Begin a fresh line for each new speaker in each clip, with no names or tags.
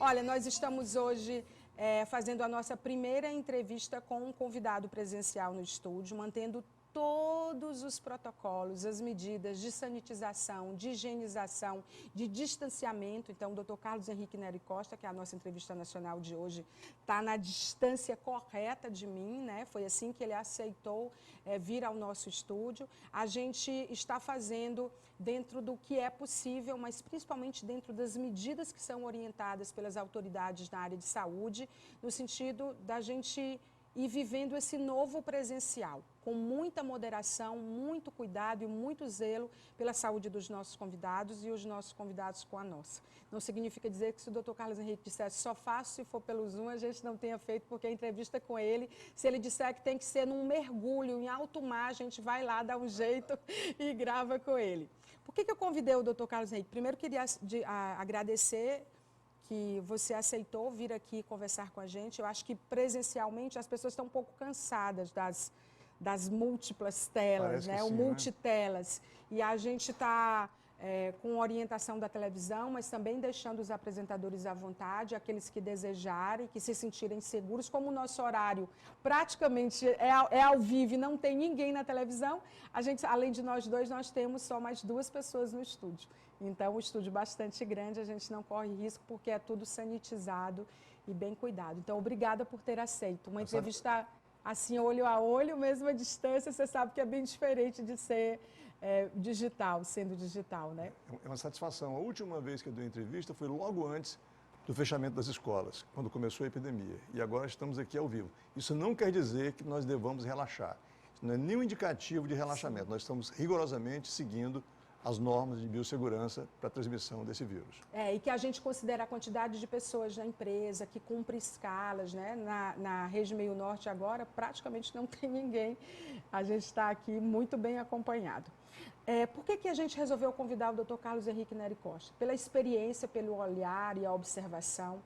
Olha, nós estamos hoje fazendo a nossa primeira entrevista com um convidado presencial no estúdio, mantendo todos os protocolos, as medidas de sanitização, de higienização, de distanciamento. Então, o Dr. Carlos Henrique Neri Costa, que é a nossa entrevista nacional de hoje, está na distância correta de mim, né? Foi assim que ele aceitou vir ao nosso estúdio. A gente está fazendo dentro do que é possível, mas principalmente dentro das medidas que são orientadas pelas autoridades na área de saúde, no sentido da gente ir vivendo esse novo presencial, com muita moderação, muito cuidado e muito zelo pela saúde dos nossos convidados e os nossos convidados com a nossa. Não significa dizer que se o Dr. Carlos Henrique dissesse só faço se for pelo Zoom, a gente não tenha feito, porque a entrevista com ele, se ele disser que tem que ser num mergulho, em alto mar, a gente vai lá, dá um jeito e grava com ele. Por que eu convidei o Dr. Carlos Henrique? Primeiro, queria agradecer que você aceitou vir aqui conversar com a gente. Eu acho que presencialmente as pessoas estão um pouco cansadas das múltiplas telas, né? O multitelas. E a gente está com orientação da televisão, mas também deixando os apresentadores à vontade, aqueles que desejarem, que se sentirem seguros. Como o nosso horário praticamente é ao vivo e não tem ninguém na televisão, a gente, além de nós dois, nós temos só mais 2 pessoas no estúdio. Então, o estúdio bastante grande, a gente não corre risco porque é tudo sanitizado e bem cuidado. Então, obrigada por ter aceito. Uma entrevista assim, olho a olho, mesmo à distância, você sabe que é bem diferente de ser digital, sendo digital, né?
É uma satisfação. A última vez que eu dei entrevista foi logo antes do fechamento das escolas, quando começou a epidemia. E agora estamos aqui ao vivo. Isso não quer dizer que nós devamos relaxar. Isso não é nenhum indicativo de relaxamento. Sim. Nós estamos rigorosamente seguindo as normas de biossegurança para a transmissão desse vírus.
E que a gente considera a quantidade de pessoas na empresa, que cumpre escalas, né? Na Rede Meio Norte agora, praticamente não tem ninguém. A gente está aqui muito bem acompanhado. Por que a gente resolveu convidar o Dr. Carlos Henrique Neri Costa? Pela experiência, pelo olhar e a observação,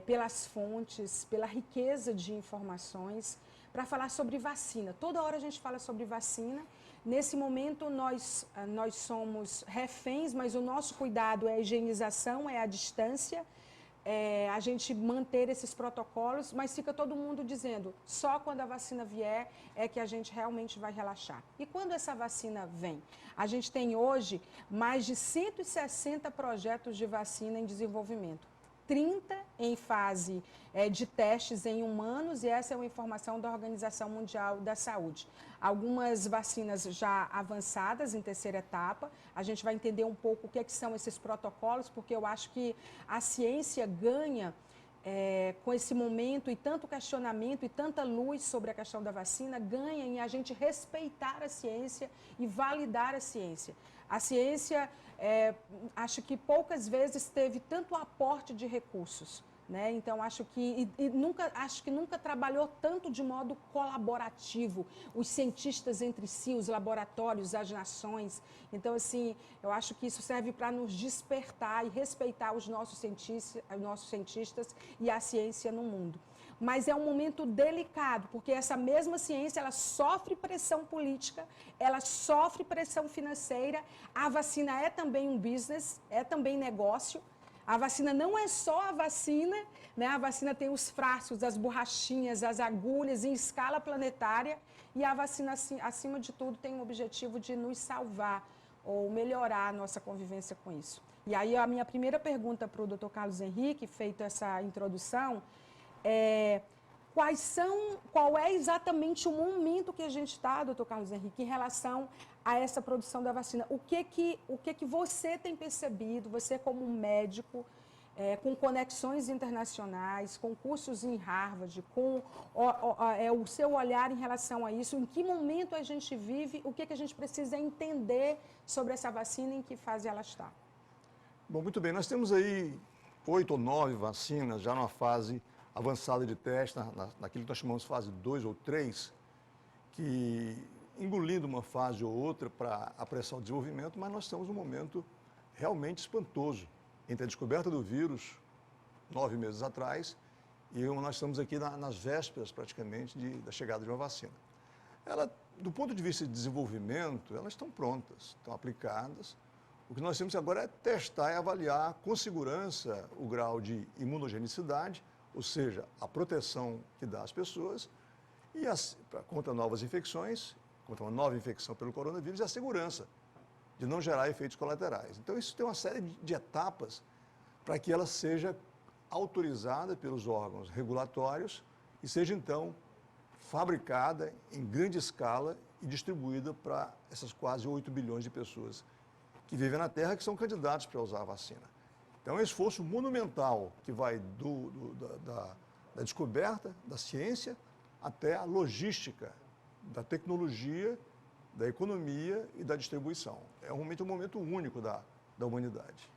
pelas fontes, pela riqueza de informações, para falar sobre vacina. Toda hora a gente fala sobre vacina. Nesse momento nós somos reféns, mas o nosso cuidado é a higienização, é a distância, a gente manter esses protocolos, mas fica todo mundo dizendo, só quando a vacina vier é que a gente realmente vai relaxar. E quando essa vacina vem? A gente tem hoje mais de 160 projetos de vacina em desenvolvimento. 30 em fase de testes em humanos, e essa é uma informação da Organização Mundial da Saúde. Algumas vacinas já avançadas em terceira etapa, a gente vai entender um pouco o que são esses protocolos, porque eu acho que a ciência ganha com esse momento e tanto questionamento e tanta luz sobre a questão da vacina, ganha em a gente respeitar a ciência e validar a ciência. A ciência, acho que poucas vezes teve tanto aporte de recursos, né? Então, acho que nunca trabalhou tanto de modo colaborativo, os cientistas entre si, os laboratórios, as nações. Então, assim, eu acho que isso serve para nos despertar e respeitar os nossos cientistas e a ciência no mundo. Mas é um momento delicado, porque essa mesma ciência, ela sofre pressão política, ela sofre pressão financeira, a vacina é também um business, é também negócio. A vacina não é só a vacina, né? A vacina tem os frascos, as borrachinhas, as agulhas em escala planetária, e a vacina, acima de tudo, tem o objetivo de nos salvar ou melhorar a nossa convivência com isso. E aí a minha primeira pergunta para o Dr. Carlos Henrique, feita essa introdução, qual é exatamente o momento que a gente está, doutor Carlos Henrique, em relação a essa produção da vacina? O que você tem percebido, você como médico, com conexões internacionais, com cursos em Harvard, com o seu olhar em relação a isso, em que momento a gente vive, o que a gente precisa entender sobre essa vacina e em que fase ela está?
Bom, muito bem, nós temos aí 8 ou 9 vacinas já numa fase avançada de teste, naquilo que nós chamamos de fase 2 ou 3, que engolindo uma fase ou outra para apressar o desenvolvimento, mas nós estamos num momento realmente espantoso entre a descoberta do vírus 9 meses atrás e nós estamos aqui nas vésperas praticamente da chegada de uma vacina. Do ponto de vista de desenvolvimento, elas estão prontas, estão aplicadas. O que nós temos agora é testar e avaliar com segurança o grau de imunogenicidade, ou seja, a proteção que dá às pessoas, e contra novas infecções, contra uma nova infecção pelo coronavírus, e a segurança de não gerar efeitos colaterais. Então, isso tem uma série de etapas para que ela seja autorizada pelos órgãos regulatórios e seja, então, fabricada em grande escala e distribuída para essas quase 8 bilhões de pessoas que vivem na Terra, que são candidatos para usar a vacina. Então, é um esforço monumental que vai da descoberta, da ciência, até a logística, da tecnologia, da economia e da distribuição. É realmente um momento único da humanidade.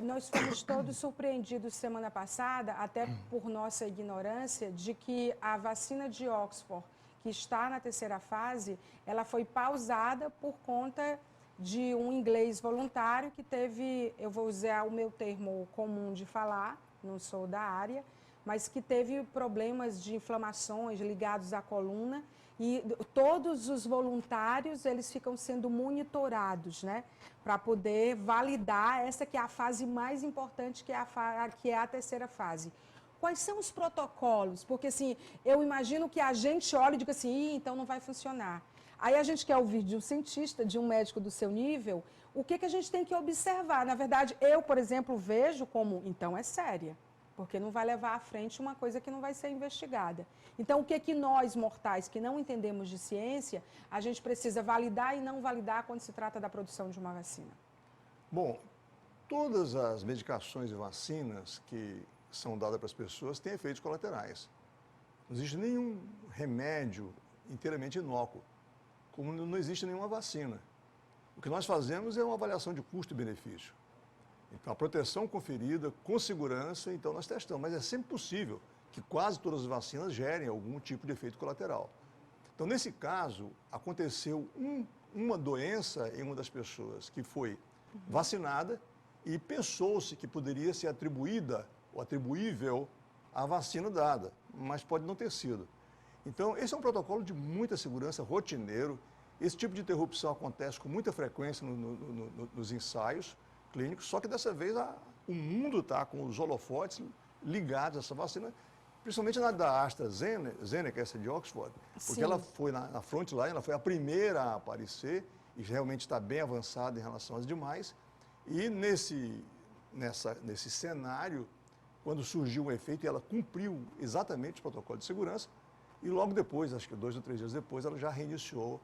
Nós fomos todos surpreendidos semana passada, até por nossa ignorância, de que a vacina de Oxford, que está na terceira fase, ela foi pausada por conta de um inglês voluntário que teve, eu vou usar o meu termo comum de falar, não sou da área, mas que teve problemas de inflamações ligados à coluna, e todos os voluntários, eles ficam sendo monitorados, né, para poder validar essa que é a fase mais importante, que é a terceira fase. Quais são os protocolos? Porque, assim, eu imagino que a gente olha e diga assim, então não vai funcionar. Aí a gente quer ouvir de um cientista, de um médico do seu nível, o que a gente tem que observar. Na verdade, eu, por exemplo, vejo como, então é séria, porque não vai levar à frente uma coisa que não vai ser investigada. Então, o que nós, mortais, que não entendemos de ciência, a gente precisa validar e não validar quando se trata da produção de uma vacina?
Bom, todas as medicações e vacinas que são dadas para as pessoas têm efeitos colaterais. Não existe nenhum remédio inteiramente inócuo, como não existe nenhuma vacina. O que nós fazemos é uma avaliação de custo e benefício. Então, a proteção conferida com segurança, então nós testamos, mas é sempre possível que quase todas as vacinas gerem algum tipo de efeito colateral. Então, nesse caso, aconteceu uma doença em uma das pessoas que foi vacinada e pensou-se que poderia ser atribuída ou atribuível à vacina dada, mas pode não ter sido. Então, esse é um protocolo de muita segurança, rotineiro. Esse tipo de interrupção acontece com muita frequência nos ensaios clínicos, só que dessa vez o mundo está com os holofotes ligados a essa vacina, principalmente na da AstraZeneca, essa de Oxford, porque ela foi na frontline, ela foi a primeira a aparecer e realmente está bem avançada em relação às demais. E nesse cenário, quando surgiu o efeito, ela cumpriu exatamente o protocolo de segurança e logo depois, acho que 2 ou 3 dias depois, ela já reiniciou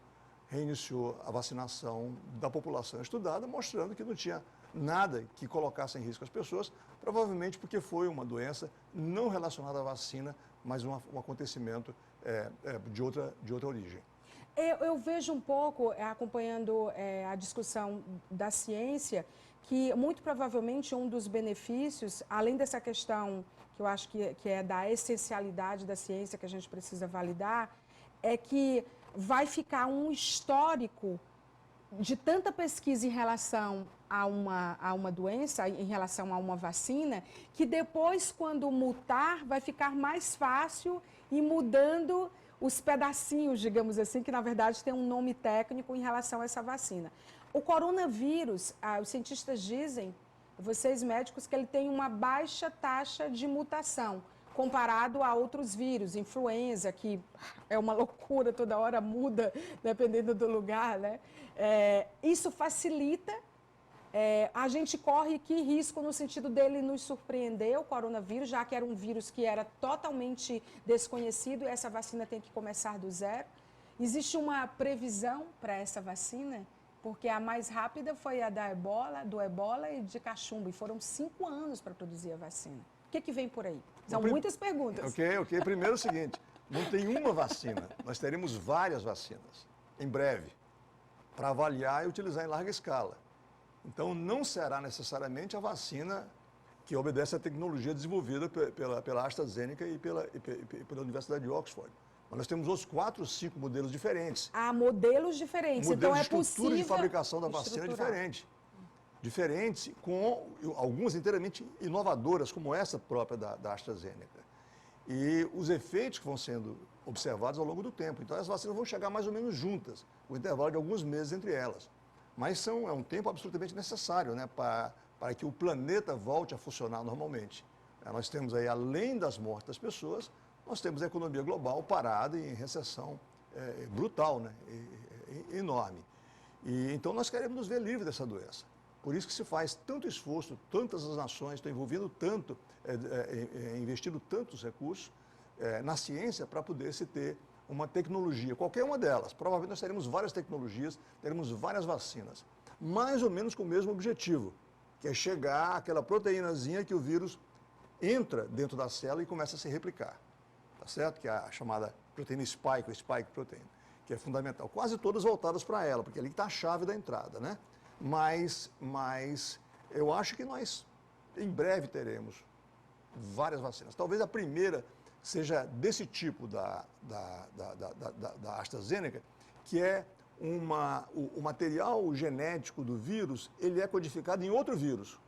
a vacinação da população estudada, mostrando que não tinha nada que colocasse em risco as pessoas, provavelmente porque foi uma doença não relacionada à vacina, mas um acontecimento de outra origem.
Eu vejo um pouco, acompanhando a discussão da ciência, que muito provavelmente um dos benefícios, além dessa questão que eu acho que é da essencialidade da ciência que a gente precisa validar, é que vai ficar um histórico de tanta pesquisa em relação a uma doença, em relação a uma vacina, que depois, quando mutar, vai ficar mais fácil ir mudando os pedacinhos, digamos assim, que na verdade tem um nome técnico em relação a essa vacina. O coronavírus, os cientistas dizem, vocês médicos, que ele tem uma baixa taxa de mutação, comparado a outros vírus, influenza, que é uma loucura, toda hora muda, dependendo do lugar, né? Isso facilita, a gente corre que risco no sentido dele nos surpreender, o coronavírus, já que era um vírus que era totalmente desconhecido e essa vacina tem que começar do zero. Existe uma previsão para essa vacina? Porque a mais rápida foi a do ebola e de cachumba, e foram 5 anos para produzir a vacina. O que vem por aí? São muitas perguntas.
Ok. Primeiro é o seguinte, não tem uma vacina, nós teremos várias vacinas, em breve, para avaliar e utilizar em larga escala. Então, não será necessariamente a vacina que obedece à tecnologia desenvolvida pela AstraZeneca e pela Universidade de Oxford. Mas nós temos outros 4 ou 5 modelos diferentes.
Há modelos diferentes, então é possível...
Modelos de estrutura de fabricação da vacina diferentes, com algumas inteiramente inovadoras, como essa própria da AstraZeneca. E os efeitos que vão sendo observados ao longo do tempo. Então, as vacinas vão chegar mais ou menos juntas, com intervalo de alguns meses entre elas. mas é um tempo absolutamente necessário, né, para que o planeta volte a funcionar normalmente. Nós temos aí, além das mortes das pessoas, nós temos a economia global parada em recessão brutal, né, enorme. E, então nós queremos nos ver livres dessa doença. Por isso que se faz tanto esforço, tantas as nações estão envolvendo tanto, investindo tantos recursos na ciência para poder se ter uma tecnologia, qualquer uma delas. Provavelmente nós teremos várias tecnologias, teremos várias vacinas, mais ou menos com o mesmo objetivo, que é chegar àquela proteínazinha que o vírus entra dentro da célula e começa a se replicar, tá certo? Que é a chamada proteína spike, ou spike protein, que é fundamental. Quase todas voltadas para ela, porque ali está a chave da entrada, né? Mas eu acho que nós, em breve, teremos várias vacinas. Talvez a primeira seja desse tipo da AstraZeneca, que é o material genético do vírus, ele é codificado em outro vírus,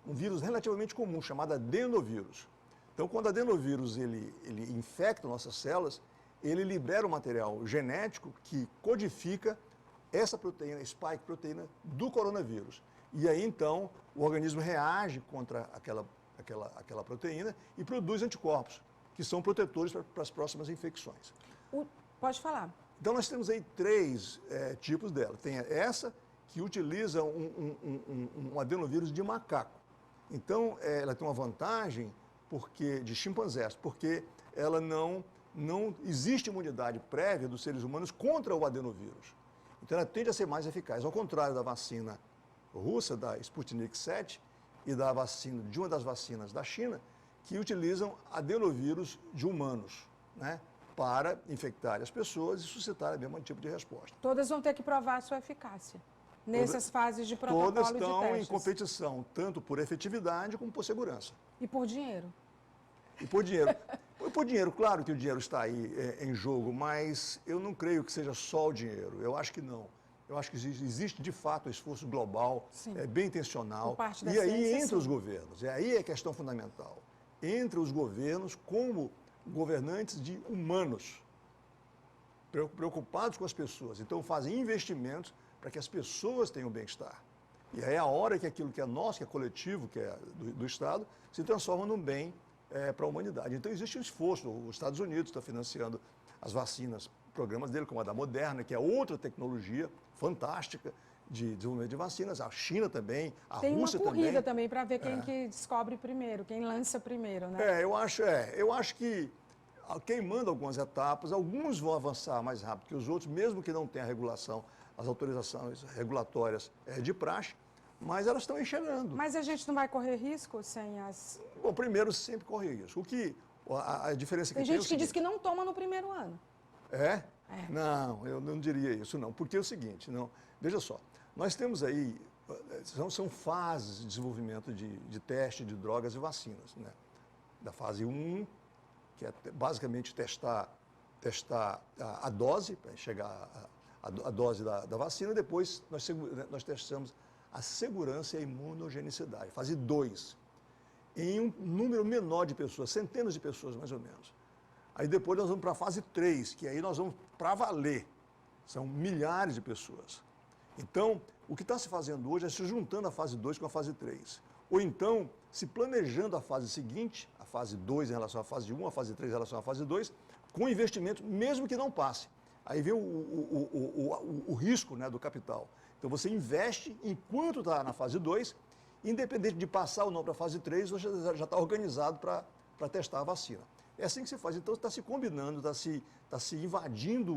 um vírus relativamente comum, chamado adenovírus. Então, quando o adenovírus ele infecta nossas células, ele libera um material genético que codifica essa proteína, spike proteína, do coronavírus. E aí, então, o organismo reage contra aquela proteína e produz anticorpos, que são protetores para as próximas infecções.
Pode falar.
Então, nós temos aí 3 tipos dela. Tem essa, que utiliza um adenovírus de macaco. Então, ela tem uma vantagem de chimpanzés, porque ela não existe imunidade prévia dos seres humanos contra o adenovírus. Então, ela tende a ser mais eficaz, ao contrário da vacina russa, da Sputnik V, e de uma das vacinas da China, que utilizam adenovírus de humanos, né, para infectar as pessoas e suscitar o mesmo tipo de resposta.
Todas vão ter que provar a sua eficácia nessas fases de protocolo
Todas
de
estão
testes.
em competição, tanto por efetividade como por segurança.
E por dinheiro.
E por dinheiro. Por dinheiro, claro que o dinheiro está aí em jogo, mas eu não creio que seja só o dinheiro. Eu acho que não. Eu acho que existe de fato um esforço global, bem intencional.
Por parte da
e aí
ciência,
entre os governos. E aí é a questão fundamental. Entre os governos como governantes de humanos, preocupados com as pessoas. Então fazem investimentos para que as pessoas tenham bem-estar. E aí é a hora que aquilo que é nosso, que é coletivo, que é do Estado, se transforma num bem para a humanidade. Então existe um esforço. Os Estados Unidos está financiando as vacinas, programas dele, como a da Moderna, que é outra tecnologia fantástica de desenvolvimento de vacinas. A China também, a Rússia também.
Tem uma corrida também para ver quem que descobre primeiro, quem lança primeiro, né?
Eu acho que queimando algumas etapas, alguns vão avançar mais rápido que os outros, mesmo que não tenha a regulação, as autorizações regulatórias de praxe, mas elas estão enxergando.
Mas a gente não vai correr risco sem as...
Bom, primeiro sempre corre risco. A diferença que
tem gente que diz que não toma no primeiro ano.
É? Não, eu não diria isso não, porque é o seguinte, veja só, nós temos aí, são fases de desenvolvimento de teste de drogas e vacinas, né? Da fase 1, que é basicamente testar a dose, para chegar à dose da vacina, depois nós testamos a segurança e a imunogenicidade. Fase 2, em um número menor de pessoas, centenas de pessoas mais ou menos. Aí depois nós vamos para a fase 3, que aí nós vamos para valer. São milhares de pessoas. Então, o que está se fazendo hoje é se juntando a fase 2 com a fase 3. Ou então, se planejando a fase seguinte, a fase 2 em relação à fase 1, a fase 3 em relação à fase 2, com investimento, mesmo que não passe. Aí vem o risco, né, do capital. Então, você investe enquanto está na fase 2, independente de passar ou não para a fase 3, você já está organizado para testar a vacina. É assim que se faz. Então, está se combinando, está se invadindo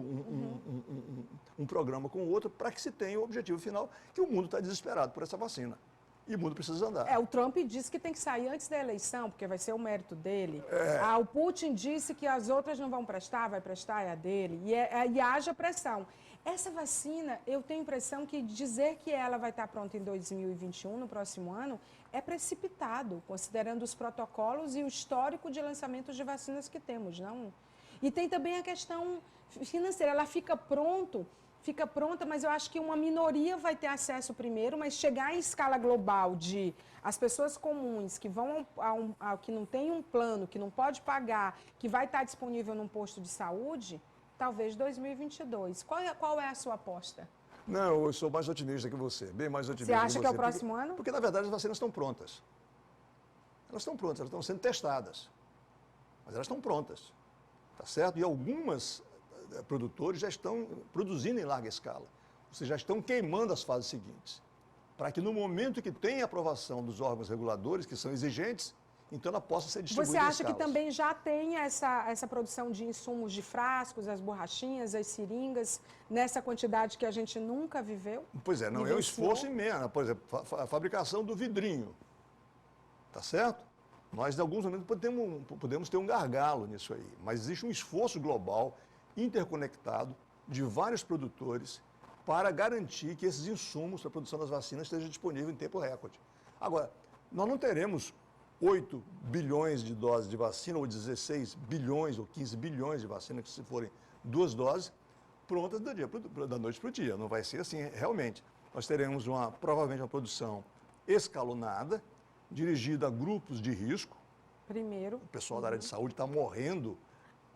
um programa com o outro para que se tenha o objetivo final, que o mundo está desesperado por essa vacina. E o mundo precisa andar.
O Trump disse que tem que sair antes da eleição, porque vai ser o mérito dele. O Putin disse que as outras não vão prestar, vai prestar é a dele. E haja pressão. Essa vacina, eu tenho a impressão que dizer que ela vai estar pronta em 2021, no próximo ano, é precipitado, considerando os protocolos e o histórico de lançamentos de vacinas que temos, não? E tem também a questão financeira, ela fica pronta, mas eu acho que uma minoria vai ter acesso primeiro, mas chegar em escala global de as pessoas comuns que vão que não tem um plano, que não pode pagar, que vai estar disponível num posto de saúde, talvez 2022. Qual é a sua aposta?
Não, eu sou mais otimista que você, bem mais otimista
Você acha
que
que é o
você.
próximo ano?
Porque, na verdade, as vacinas estão prontas. Elas estão prontas, elas estão sendo testadas. Mas elas estão prontas, tá certo? E algumas produtores já estão produzindo em larga escala. Ou seja, já estão queimando as fases seguintes. Para que no momento que tem a aprovação dos órgãos reguladores, que são exigentes, então ela possa ser distribuída
Você
em
acha que
escalas.
também já tem essa produção de insumos de frascos, as borrachinhas, as seringas, nessa quantidade que a gente nunca viveu?
Pois é, não é um esforço imenso. Por exemplo, a fabricação do vidrinho, tá certo? Nós, em alguns momentos, podemos ter um gargalo nisso aí, mas existe um esforço global, interconectado, de vários produtores, para garantir que esses insumos para a produção das vacinas estejam disponíveis em tempo recorde. Agora, nós não teremos 8 bilhões de doses de vacina, ou 16 bilhões, ou 15 bilhões de vacina, que se forem 2 doses, prontas da noite para o dia. Não vai ser assim, realmente. Nós teremos, provavelmente, uma produção escalonada, dirigida a grupos de risco.
Primeiro.
O pessoal da área de saúde está morrendo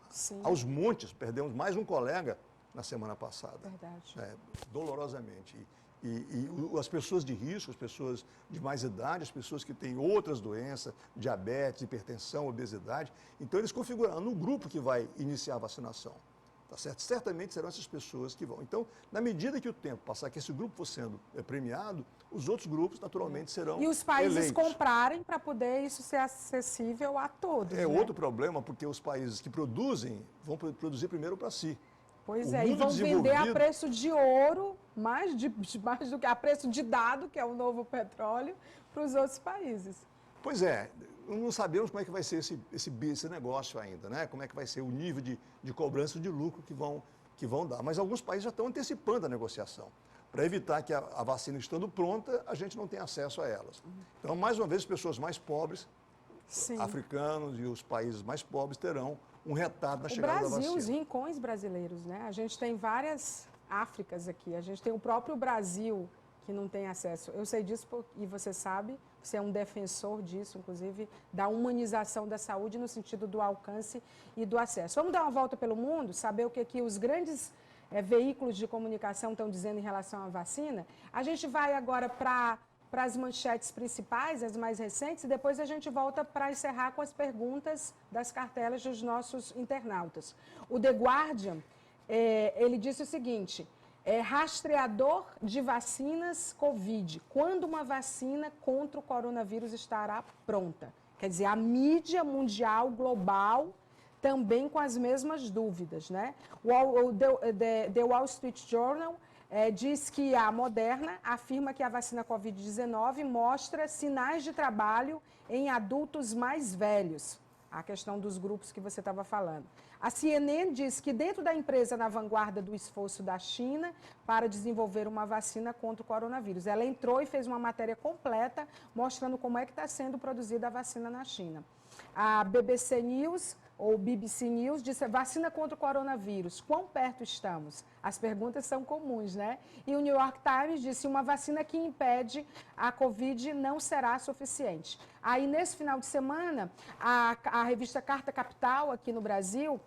Sim.
aos montes. Perdemos mais um colega na semana passada.
Verdade.
Dolorosamente. E as pessoas de risco, as pessoas de mais idade, as pessoas que têm outras doenças, diabetes, hipertensão, obesidade, então eles configuraram no grupo que vai iniciar a vacinação. Tá certo? Certamente serão essas pessoas que vão. Então, na medida que o tempo passar, que esse grupo for sendo premiado, os outros grupos, naturalmente, serão
E os países
eleitos.
comprarem para poder isso ser acessível a todos.
É
né?
outro problema, porque os países que produzem vão produzir primeiro para si.
Pois
O
é, e
mundo
vão vender a
desenvolvido-
preço de ouro, mais do que a preço de dado, que é o novo petróleo, para os outros países.
Pois é, não sabemos como é que vai ser esse negócio ainda, né? Como é que vai ser o nível de cobrança de lucro que vão dar. Mas alguns países já estão antecipando a negociação, para evitar que a vacina estando pronta, a gente não tenha acesso a elas. Então, mais uma vez, as pessoas mais pobres,
Sim.
africanos e os países mais pobres terão um retardo na
O
chegada da
Brasil, os
vacina.
rincões brasileiros, né? A gente tem várias Áfricas aqui. A gente tem o próprio Brasil que não tem acesso. Eu sei disso e você sabe, você é um defensor disso, inclusive, da humanização da saúde no sentido do alcance e do acesso. Vamos dar uma volta pelo mundo, saber o que os grandes veículos de comunicação estão dizendo em relação à vacina. A gente vai agora para as manchetes principais, as mais recentes, e depois a gente volta para encerrar com as perguntas das cartelas dos nossos internautas. O The Guardian, ele disse o seguinte: rastreador de vacinas Covid. Quando uma vacina contra o coronavírus estará pronta? Quer dizer, a mídia mundial, global, também com as mesmas dúvidas, né? The Wall Street Journal diz que a Moderna afirma que a vacina Covid-19 mostra sinais de trabalho em adultos mais velhos. A questão dos grupos que você estava falando. A CNN diz que dentro da empresa na vanguarda do esforço da China para desenvolver uma vacina contra o coronavírus. Ela entrou e fez uma matéria completa mostrando como é que está sendo produzida a vacina na China. A BBC News, ou BBC News, disse vacina contra o coronavírus. Quão perto estamos? As perguntas são comuns, né? E o New York Times disse uma vacina que impede a Covid não será suficiente. Aí, nesse final de semana, a revista Carta Capital, aqui no Brasil,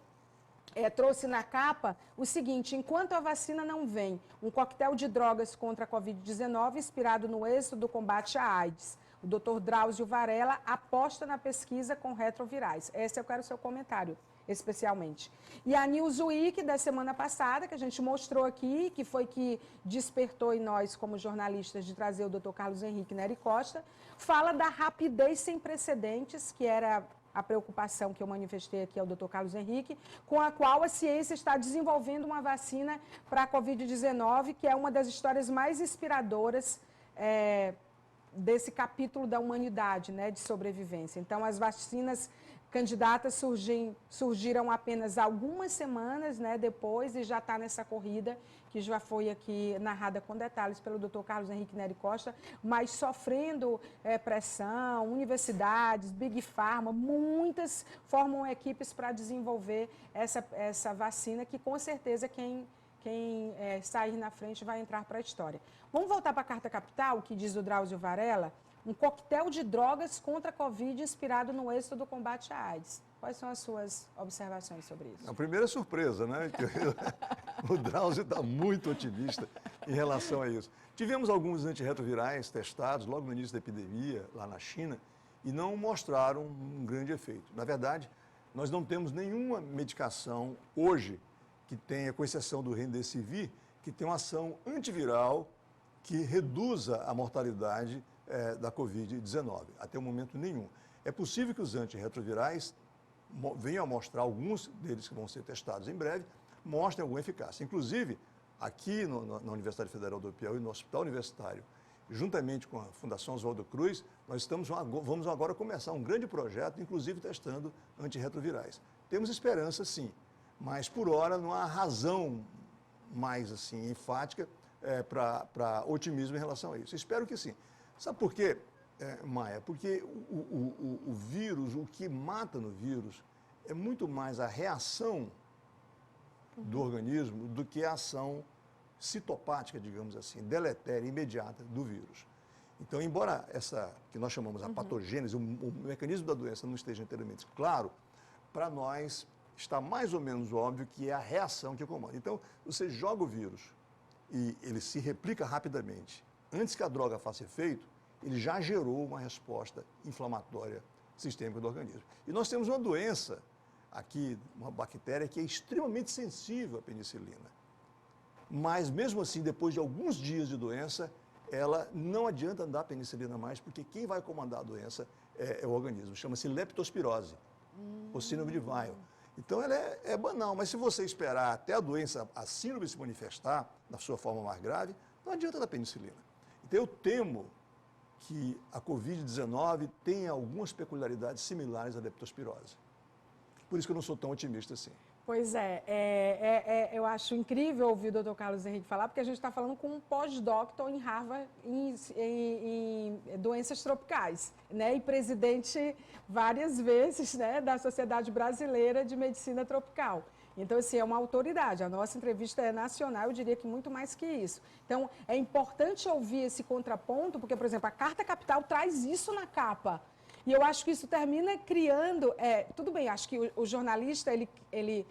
trouxe na capa o seguinte: enquanto a vacina não vem, um coquetel de drogas contra a Covid-19 inspirado no êxito do combate à AIDS. O Dr. Drauzio Varella aposta na pesquisa com retrovirais. Esse eu quero o seu comentário, especialmente. E a Newsweek da semana passada, que a gente mostrou aqui, que foi que despertou em nós, como jornalistas, de trazer o Dr. Carlos Henrique Neri Costa, fala da rapidez sem precedentes, que era a preocupação que eu manifestei aqui ao Dr. Carlos Henrique, com a qual a ciência está desenvolvendo uma vacina para a Covid-19, que é uma das histórias mais inspiradoras desse capítulo da humanidade, né, de sobrevivência. Então, as vacinas candidatas surgiram apenas algumas semanas, né, depois, e já está nessa corrida, que já foi aqui narrada com detalhes pelo Dr. Carlos Henrique Neri Costa, mas sofrendo pressão, universidades, Big Pharma, muitas formam equipes para desenvolver essa vacina, que com certeza quem sair na frente vai entrar para a história. Vamos voltar para a Carta Capital, que diz o Drauzio Varella. um coquetel de drogas contra a Covid inspirado no êxito do combate à AIDS. Quais são as suas observações sobre isso?
A primeira surpresa, né? O Drauzio está muito otimista em relação a isso. Tivemos alguns antirretrovirais testados logo no início da epidemia, lá na China, e não mostraram um grande efeito. Na verdade, nós não temos nenhuma medicação hoje que tenha, com exceção do Remdesivir, que tenha uma ação antiviral que reduza a mortalidade da Covid-19. Até o momento nenhum. É possível que os antirretrovirais venham a mostrar, alguns deles que vão ser testados em breve, mostrem alguma eficácia. Inclusive, aqui na Universidade Federal do Piauí, no Hospital Universitário, juntamente com a Fundação Oswaldo Cruz, nós vamos agora começar um grande projeto, inclusive testando antirretrovirais. Temos esperança, sim, mas por hora não há razão mais assim enfática para otimismo em relação a isso. Espero que sim. Sabe por quê, Maia? Porque o vírus, o que mata no vírus, é muito mais a reação do organismo do que a ação citopática, digamos assim, deletéria, imediata do vírus. Então, embora essa, que nós chamamos a patogênese, o mecanismo da doença não esteja inteiramente claro, para nós está mais ou menos óbvio que é a reação que comanda. Então, você joga o vírus e ele se replica rapidamente. Antes que a droga faça efeito, ele já gerou uma resposta inflamatória sistêmica do organismo. E nós temos uma doença aqui, uma bactéria que é extremamente sensível à penicilina. Mas, mesmo assim, depois de alguns dias de doença, ela não adianta dar penicilina mais, porque quem vai comandar a doença é o organismo. Chama-se leptospirose, ou síndrome de Weill. Então, ela é banal, mas se você esperar até a doença, a síndrome se manifestar, na sua forma mais grave, não adianta dar penicilina. Então, eu temo que a Covid-19 tenha algumas peculiaridades similares à leptospirose. Por isso que eu não sou tão otimista assim.
Pois eu acho incrível ouvir o doutor Carlos Henrique falar, porque a gente está falando com um pós-doutor em Harvard em doenças tropicais, né? E presidente várias vezes, né, da Sociedade Brasileira de Medicina Tropical. Então, assim, é uma autoridade. A nossa entrevista é nacional, eu diria que muito mais que isso. Então, é importante ouvir esse contraponto, porque, por exemplo, a Carta Capital traz isso na capa. E eu acho que isso termina criando... tudo bem, acho que o jornalista, ele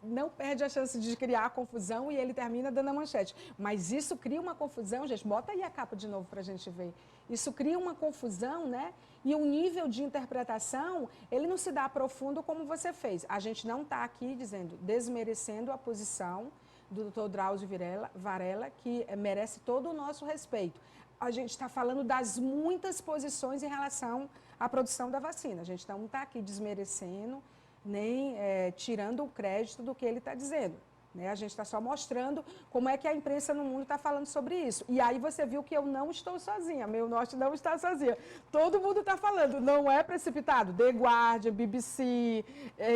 não perde a chance de criar a confusão e ele termina dando a manchete. Mas isso cria uma confusão, gente. Bota aí a capa de novo para a gente ver. Isso cria uma confusão, né? E o nível de interpretação, ele não se dá profundo como você fez. A gente não está aqui desmerecendo a posição do Dr. Drauzio Varella, que merece todo o nosso respeito. A gente está falando das muitas posições em relação à produção da vacina. A gente não está aqui desmerecendo, nem tirando o crédito do que ele está dizendo. Né? A gente está só mostrando como é que a imprensa no mundo está falando sobre isso. E aí você viu que eu não estou sozinha, Meio Norte não está sozinha. Todo mundo está falando, não é precipitado. The Guardian, BBC,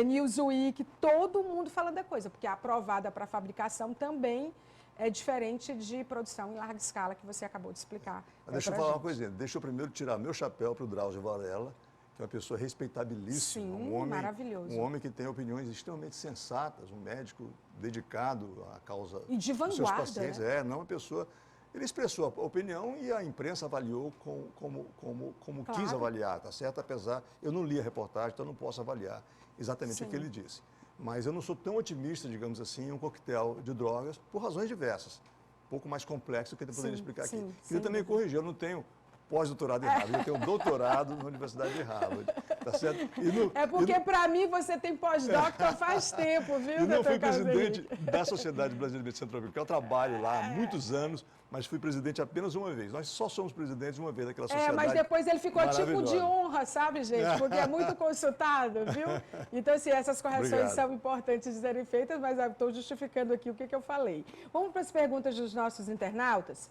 Newsweek, todo mundo falando da coisa, porque a aprovada para fabricação também é diferente de produção em larga escala, que você acabou de explicar.
Deixa eu falar uma coisinha. Deixa eu primeiro tirar meu chapéu para o Drauzio Varella, que é uma pessoa respeitabilíssima.
Sim, maravilhoso.
Um homem que tem opiniões extremamente sensatas, um médico dedicado à causa
e de vanguarda,
dos seus pacientes.
Né?
Não uma pessoa... Ele expressou a opinião e a imprensa avaliou como
claro.
Quis avaliar, tá certo? Apesar, eu não li a reportagem, então não posso avaliar exatamente o que ele disse. Mas eu não sou tão otimista, digamos assim, em um coquetel de drogas, por razões diversas. Um pouco mais complexo do que eu poderia explicar aqui. Queria também corrigir, eu não tenho pós-doutorado em Harvard, eu tenho doutorado na Universidade de Harvard, tá certo?
Porque, para mim, você tem pós-doutor faz tempo, viu,
eu não fui
Carlos
presidente da Sociedade Brasileira de Medicina Tropical, eu trabalho lá há muitos anos, mas fui presidente apenas uma vez. Nós só somos presidentes uma vez daquela sociedade.
Mas depois ele ficou tipo de honra, sabe, gente? Porque é muito consultado, viu? Então, assim, essas correções são importantes de serem feitas, mas eu estou justificando aqui o que eu falei. Vamos para as perguntas dos nossos internautas.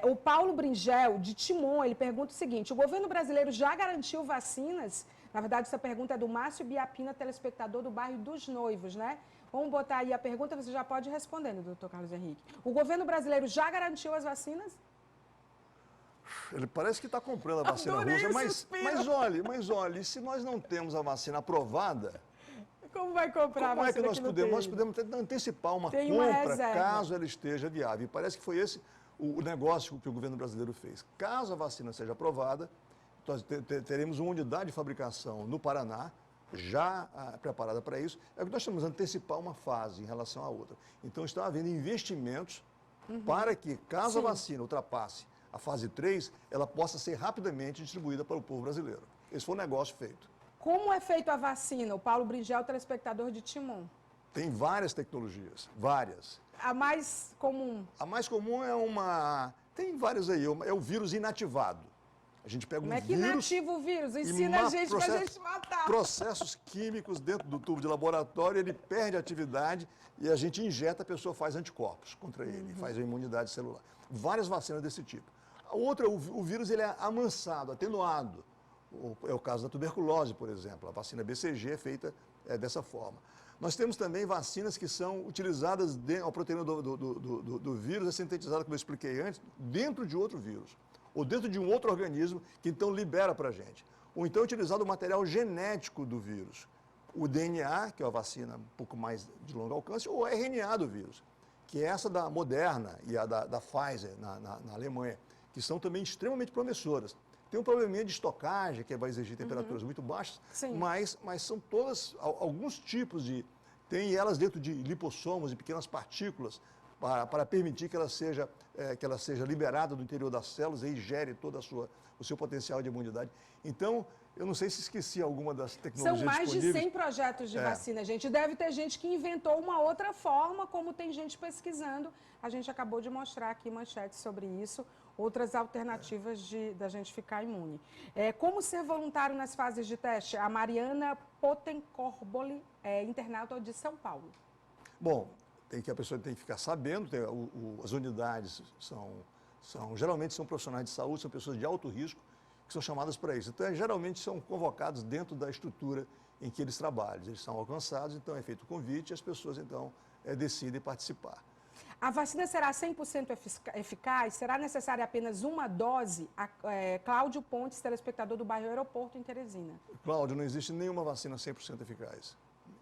O Paulo Bringel, de Timon, ele pergunta o seguinte: o governo brasileiro já garantiu vacinas? Na verdade, essa pergunta é do Márcio Biapina, telespectador do bairro dos Noivos, né? Vamos botar aí a pergunta, você já pode ir respondendo, doutor Carlos Henrique. O governo brasileiro já garantiu as vacinas?
Ele parece que está comprando a vacina russa, mas olha, se nós não temos a vacina aprovada...
Como vai comprar a vacina?
Como é que nós podemos antecipar uma compra caso ela esteja viável? E parece que foi esse o negócio que o governo brasileiro fez. Caso a vacina seja aprovada, nós teremos uma unidade de fabricação no Paraná, já preparada para isso. É que nós temos que antecipar uma fase em relação à outra. Então, está havendo investimentos para que, caso a vacina ultrapasse a fase 3, ela possa ser rapidamente distribuída para o povo brasileiro. Esse foi o negócio feito.
Como é feita a vacina? O Paulo Bringel, telespectador de Timon.
Tem várias tecnologias, várias.
A mais comum?
A mais comum é uma... Tem várias aí, é o vírus inativado. A gente pega
Como
um
é que
vírus...
inativa o vírus? Ensina a gente para a gente matar.
Processos químicos dentro do tubo de laboratório, ele perde a atividade e a gente injeta, a pessoa faz anticorpos contra ele, faz a imunidade celular. Várias vacinas desse tipo. A outra, o vírus ele é amansado, atenuado. É o caso da tuberculose, por exemplo. A vacina BCG é feita dessa forma. Nós temos também vacinas que são utilizadas, a proteína do vírus é sintetizada, como eu expliquei antes, dentro de outro vírus, ou dentro de um outro organismo, que então libera para a gente. Ou então é utilizado o material genético do vírus, o DNA, que é uma vacina um pouco mais de longo alcance, ou o RNA do vírus, que é essa da Moderna e a da Pfizer, na Alemanha, que são também extremamente promissoras. Tem um probleminha de estocagem, que vai exigir temperaturas muito baixas, mas são todas, alguns tipos de... Tem elas dentro de lipossomos e pequenas partículas para permitir que ela seja liberada do interior das células e gere todo o seu potencial de imunidade. Então, eu não sei se esqueci alguma das tecnologias
São mais
disponíveis.
de 100 projetos de vacina, gente. Deve ter gente que inventou uma outra forma, como tem gente pesquisando. A gente acabou de mostrar aqui manchetes sobre isso, outras alternativas da gente ficar imune. Como ser voluntário nas fases de teste? A Mariana Potencorboli, internauta de São Paulo.
Bom, a pessoa tem que ficar sabendo, as unidades geralmente são profissionais de saúde, são pessoas de alto risco, que são chamadas para isso. Então, geralmente são convocados dentro da estrutura em que eles trabalham. Eles são alcançados, então é feito o convite e as pessoas, então, decidem participar.
A vacina será 100% eficaz? Será necessária apenas uma dose? Cláudio Pontes, telespectador do bairro Aeroporto, em Teresina.
Cláudio, não existe nenhuma vacina 100% eficaz.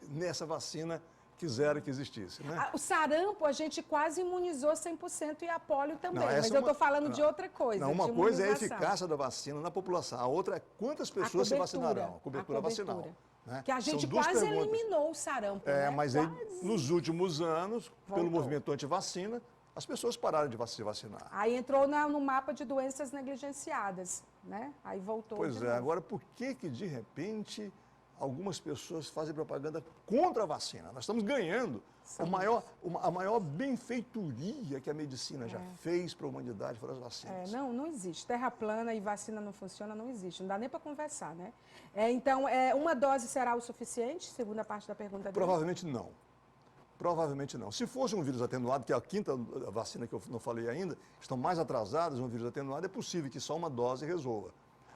Nessa vacina, quiseram que existisse, né?
O sarampo a gente quase imunizou 100% e a polio também, mas eu estou falando de outra coisa.
Não, uma coisa é a eficácia da vacina na população, a outra é quantas pessoas se vacinarão, a cobertura vacinal. Né?
Que a gente quase eliminou o sarampo, né?
Mas aí, nos últimos anos, pelo movimento anti-vacina, as pessoas pararam de se vacinar.
Aí entrou no mapa de doenças negligenciadas, né? Aí voltou.
Pois é, agora por que de repente algumas pessoas fazem propaganda contra a vacina? Nós estamos ganhando a maior benfeitoria que a medicina já fez para a humanidade foram as vacinas.
Não existe. Terra plana e vacina não funciona, não existe. Não dá nem para conversar, né? Então, uma dose será o suficiente? Segunda parte da pergunta dele.
Provavelmente não. Provavelmente não. Se fosse um vírus atenuado, que é a quinta vacina que eu não falei ainda, estão mais atrasadas, um vírus atenuado, é possível que só uma dose resolva.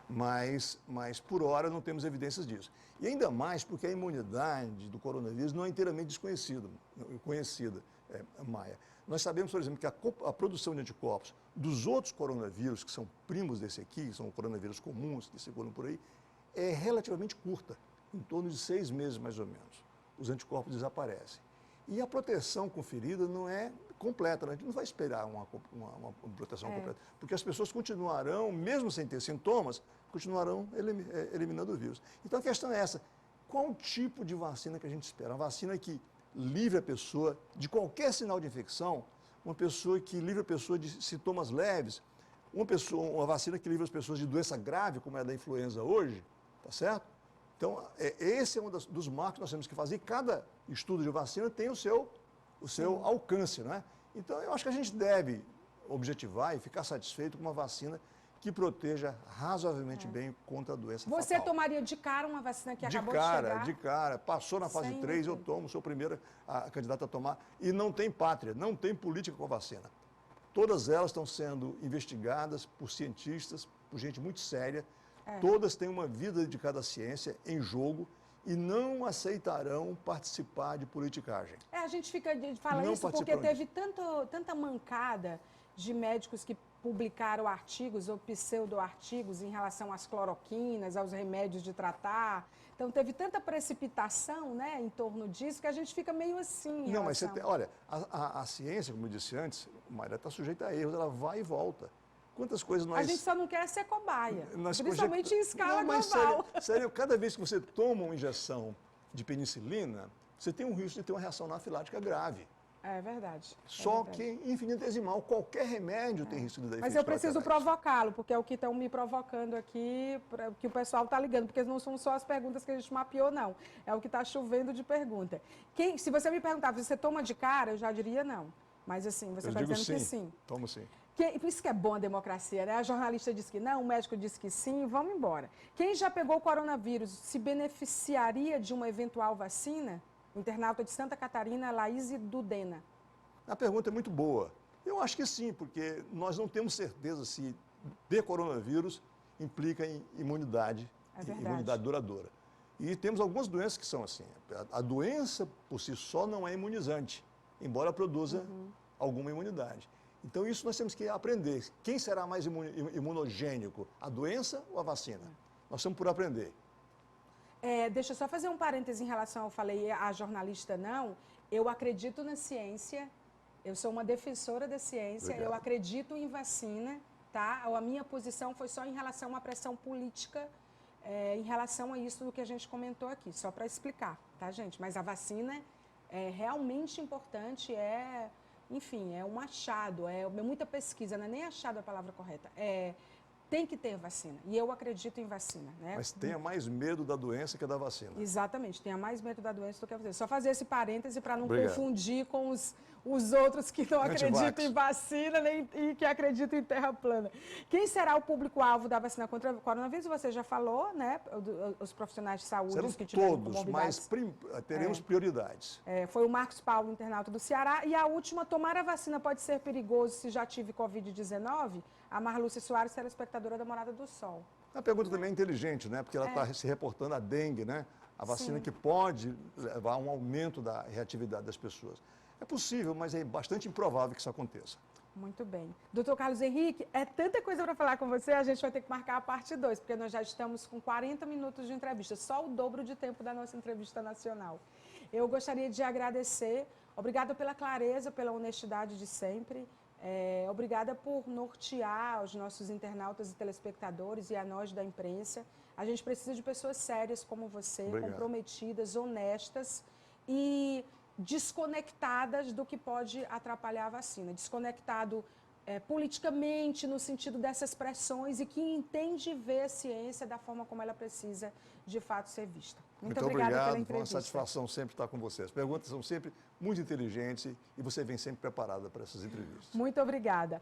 Mas por hora não temos evidências disso. E ainda mais porque a imunidade do coronavírus não é inteiramente conhecida, Maia. Nós sabemos, por exemplo, que a produção de anticorpos dos outros coronavírus, que são primos desse aqui, são coronavírus comuns que circulam por aí, é relativamente curta, em torno de 6 meses mais ou menos. Os anticorpos desaparecem. E a proteção conferida não é completa, né? A gente não vai esperar uma proteção completa, porque as pessoas continuarão, mesmo sem ter sintomas, continuarão eliminando o vírus. Então a questão é essa, qual tipo de vacina que a gente espera? Uma vacina que livre a pessoa de qualquer sinal de infecção, uma pessoa que livre a pessoa de sintomas leves, uma vacina que livre as pessoas de doença grave, como é a da influenza hoje, tá certo? Então, esse é um dos marcos que nós temos que fazer, e cada estudo de vacina tem o seu alcance, não é? Então, eu acho que a gente deve objetivar e ficar satisfeito com uma vacina que proteja razoavelmente bem contra a doença fatal.
Você tomaria de cara uma vacina que acabou de chegar?
De cara. Passou na fase 3, eu tomo, sou o primeiro candidato a tomar. E não tem pátria, não tem política com a vacina. Todas elas estão sendo investigadas por cientistas, por gente muito séria. Todas têm uma vida dedicada à ciência em jogo e não aceitarão participar de politicagem.
A gente fica falando isso porque teve tanta mancada de médicos que publicaram artigos ou pseudo-artigos em relação às cloroquinas, aos remédios de tratar. Então, teve tanta precipitação, né, em torno disso que a gente fica meio assim.
Não, mas olha, a ciência, como eu disse antes, Mayra, está sujeita a erros, ela vai e volta. Quantas coisas nós...
A gente só não quer ser cobaia, principalmente em escala global.
Sério, cada vez que você toma uma injeção de penicilina, você tem um risco de ter uma reação anafilática grave.
É verdade.
Só que infinitesimal, qualquer remédio tem risco de dar efeito.
Mas eu preciso provocá-lo, porque é o que estão me provocando aqui, que o pessoal está ligando, porque não são só as perguntas que a gente mapeou, não. É o que está chovendo de pergunta. Se você me perguntar, você toma de cara, eu já diria não. Mas assim, você está dizendo que sim.
Tomo sim.
Por isso que é bom a democracia, né? A jornalista disse que não, o médico disse que sim, vamos embora. Quem já pegou o coronavírus se beneficiaria de uma eventual vacina? Internauta de Santa Catarina, Laís Dudena.
A pergunta é muito boa. Eu acho que sim, porque nós não temos certeza se ter coronavírus implica em imunidade, imunidade duradoura. E temos algumas doenças que são assim. A doença por si só não é imunizante, embora produza alguma imunidade. Então isso nós temos que aprender. Quem será mais imunogênico, a doença ou a vacina? Nós estamos por aprender.
Deixa eu só fazer um parêntese em relação ao falei a jornalista não. Eu acredito na ciência, eu sou uma defensora da ciência, eu acredito em vacina, tá? A minha posição foi só em relação à pressão política, em relação a isso do que a gente comentou aqui, só para explicar, tá, gente? Mas a vacina é realmente importante, enfim, é um achado, é muita pesquisa, não é nem achado a palavra correta, tem que ter vacina, e eu acredito em vacina. Né?
Mas tenha mais medo da doença que da vacina.
Exatamente, tenha mais medo da doença do que a vacina. Só fazer esse parêntese para não confundir com os outros que não acreditam em vacina e que acreditam em terra plana. Quem será o público-alvo da vacina contra o coronavírus? Você já falou, né? Os profissionais de saúde
serão
que tiveram
todos, mas teremos prioridades.
Foi o Marcos Paulo, internauta do Ceará. E a última, tomar a vacina pode ser perigoso se já tive Covid-19? A Marlúcia Soares, telespectadora da Morada do Sol.
A pergunta também é inteligente, né? Porque ela está se reportando à dengue, né? A vacina que pode levar a um aumento da reatividade das pessoas. É possível, mas é bastante improvável que isso aconteça.
Muito bem. Doutor Carlos Henrique, é tanta coisa para falar com você, a gente vai ter que marcar a parte 2, porque nós já estamos com 40 minutos de entrevista, só o dobro de tempo da nossa entrevista nacional. Eu gostaria de agradecer, obrigada pela clareza, pela honestidade de sempre. Obrigada por nortear os nossos internautas e telespectadores e a nós da imprensa. A gente precisa de pessoas sérias como você, comprometidas, honestas e desconectadas do que pode atrapalhar a vacina. Desconectado politicamente, no sentido dessas pressões e que entende ver a ciência da forma como ela precisa, de fato, ser vista. Muito obrigada pela entrevista.
Foi uma satisfação sempre estar com você. As perguntas são sempre muito inteligentes e você vem sempre preparada para essas entrevistas.
Muito obrigada.